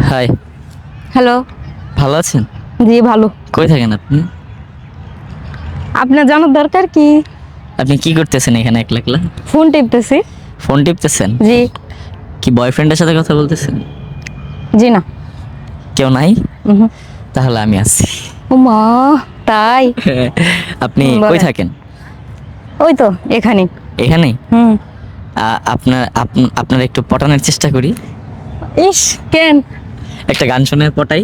High, hello. ভালো আছেন? জি ভালো। কই থাকেন আপনি? আপনার জানার দরকার কি? আপনি কি করতেছেন এখানে একলা একলা? ফোন টিপতেছি। ফোন টিপতেছেন? জি। কি বয়ফ্রেন্ডের সাথে কথা বলতেছেন? জি না। কেউ নাই? উহু। তাহলে আমি আছি। ও মা, তাই? আপনি কই বলেন। থাকেন? ওই তো এখানে। এখানেই? হুম। আপনার একটু পটানোর চেষ্টা করি। ইস, কেন? একটা গান শুনে পটাই।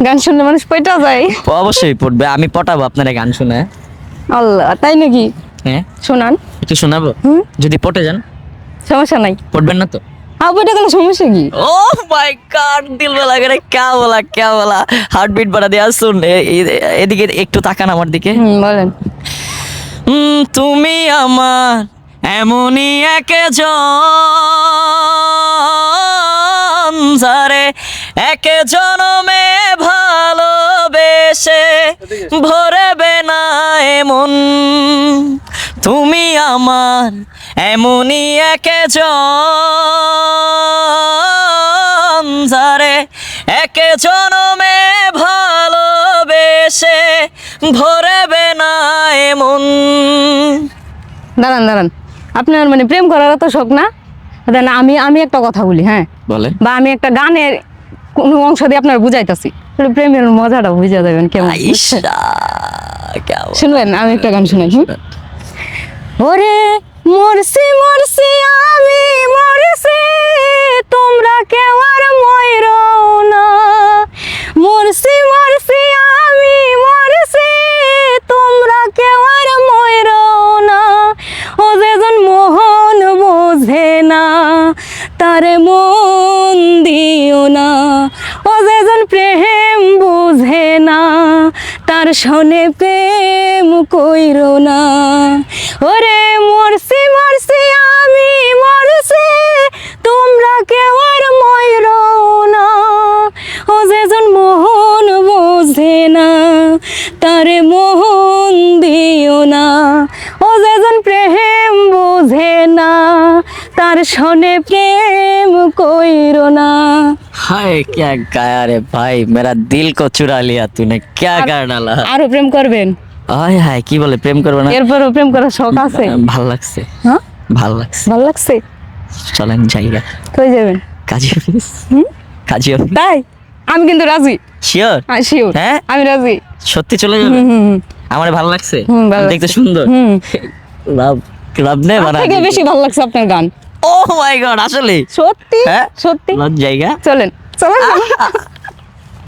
গান শুনলে মানুষ পয়টা যায়? অবশ্যই পড়বে, আমি পটাবো আপনার গান শুনে। আল্লাহ, তাই নাকি? হ্যাঁ, শোনান। একটু শোনাবো। হুম। যদি পটে যান? সমস্যা নাই। পড়বেন না তো? পয়টা গেলে সমস্যা কি? ओह माय गॉड, दिल में लग रहा है। क्या बोला हार्ट बीट बढ़ा दिया। सुन এদিকে একটু তাকান আমার দিকে। বলেন। তুমি আমার এমনই একজন যারে এক জনমে ভালোবেসে ভরবে না এমন। তুমি আমার এমনই একজন যারে এক জনমে ভালোবেসে ভরবে না এমন। দাঁড়ান দাঁড়ান, আপনার মানে প্রেম করার তো শখ না? দেন আমি আমি একটা কথা বলি, হ্যাঁ, বলেন। বা আমি একটা গানের কোনো অংশ দিয়ে আপনার বুঝাইতাছি, প্রেমের মজাটা বুঝা যাবেন কেমন। আইসা क्या हुआ? শুনবেন, আমি একটা গান শুনাই। ওরে মরছি মরছি আমি মরছি, তোমরা কেউ আর মরো না। মরছি মরছি আমি মরছি, তোমরা কেউ আর মরো না। ও যেজন মোহন বোঝে না, তারে মন দিও না। ও যেজন প্রেম বুঝে না, তার শোনে প্রেম কইরো না। ওরে মরছি মরছি আমি মরছি, তোমরা কেউ আর মরো না। ও যেজন মোহন বোঝে না, তারে মোহন দিও না। ও যেজন প্রেম বুঝে না, তার শোনে প্রেম কইরো না। हाय क्या गाया रे भाई, मेरा दिल को चुरा लिया तूने, क्या कर डाला। আরো প্রেম করবেন? হায় হায়, কি বলে প্রেম করবে না? এরপরও প্রেম করার শখ আছে? ভাল লাগছে, হ্যাঁ, ভাল লাগছে। ভালো লাগছে। চলেন জায়গা কই যাবেন? কাজী অফিস। হুম? কাজী অফিস। তাই? আমি কিন্তু রাজি। শিওর? শিওর। হ্যাঁ? আমি রাজি। সত্যি চলে যাবে? হুম হুম হুম। আমার ভালো লাগছে, ভালো দেখতে লাগছে। সুন্দর। হুম। লাভ লাভ নে তার বানা থেকে বেশি ভালো লাগছে আপনার গান। ও মাই গড, আসলে সত্যি হ্যাঁ সত্যি। জায়গা। চলেন চলেন।